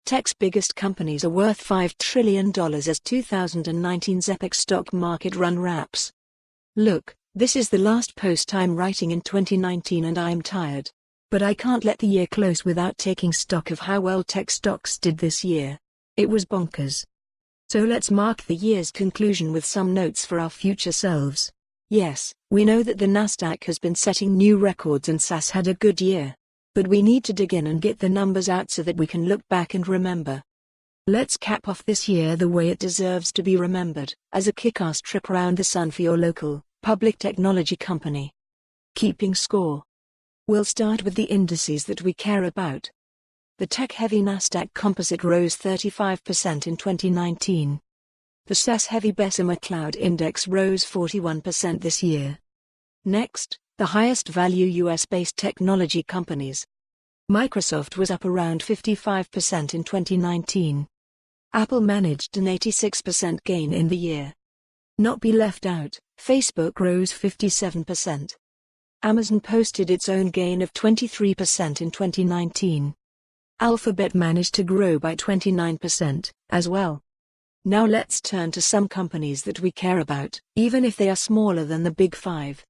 Tech's biggest companies are worth $5 trillion as 2019's epic stock market run wraps. Look, this is the last post I'm writing in 2019 and I'm tired. But I can't let the year close without taking stock of how well tech stocks did this year. It was bonkers. So let's mark the year's conclusion with some notes for our future selves. Yes, we know that the Nasdaq has been setting new records and SaaS had a good year. But we need to dig in and get the numbers out so that we can look back and remember. Let's cap off this year the way it deserves to be remembered, as a kick-ass trip around the sun for your local, public technology company. Keeping score. We'll start with the indices that we care about. The tech-heavy Nasdaq Composite rose 35% in 2019. The SaaS-heavy Bessemer Cloud Index rose 41% this year. Next, the highest value US-based technology companies. Microsoft was up around 55% in 2019. Apple managed an 86% gain in the year. Not be left out, Facebook rose 57%. Amazon posted its own gain of 23% in 2019. Alphabet managed to grow by 29%, as well. Now let's turn to some companies that we care about, even if they are smaller than the Big Five.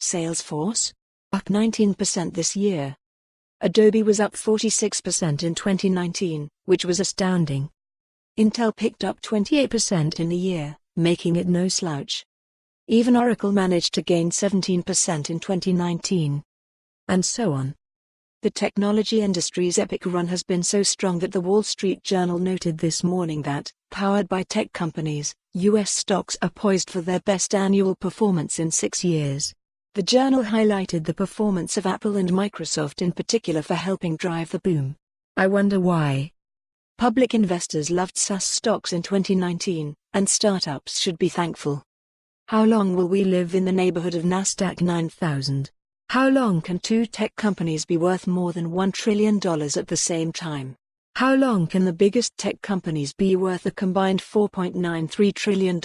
Salesforce? Up 19% this year. Adobe was up 46% in 2019, which was astounding. Intel picked up 28% in the year, making it no slouch. Even Oracle managed to gain 17% in 2019. And so on. The technology industry's epic run has been so strong that the Wall Street Journal noted this morning that, powered by tech companies, US stocks are poised for their best annual performance in 6 years. The journal highlighted the performance of Apple and Microsoft in particular for helping drive the boom. I wonder why. Public investors loved SaaS stocks in 2019, and startups should be thankful. How long will we live in the neighborhood of Nasdaq 9,000? How long can two tech companies be worth more than $1 trillion at the same time? How long can the biggest tech companies be worth a combined $4.93 trillion?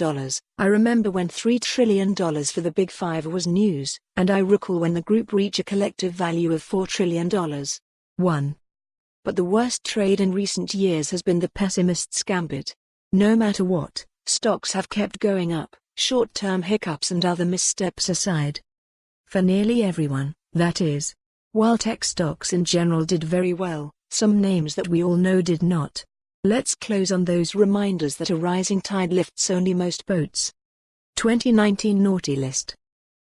I remember when $3 trillion for the Big Five was news, and I recall when the group reached a collective value of $4 trillion. 1. But the worst trade in recent years has been the pessimist's gambit. No matter what, stocks have kept going up, short-term hiccups and other missteps aside. For nearly everyone, that is. While tech stocks in general did very well, some names that we all know did not. Let's close on those reminders that a rising tide lifts only most boats. 2019 Naughty List.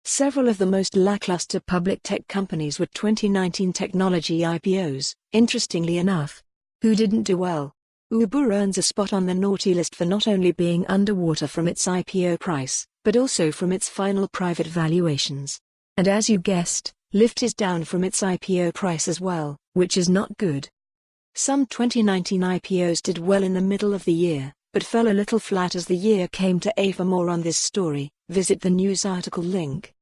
Several of the most lackluster public tech companies were 2019 technology IPOs, interestingly enough. Who didn't do well? Uber earns a spot on the naughty list for not only being underwater from its IPO price, but also from its final private valuations. And as you guessed, Lyft is down from its IPO price as well, which is not good. Some 2019 IPOs did well in the middle of the year, but fell a little flat as the year came to. For more on this story, visit the news article link.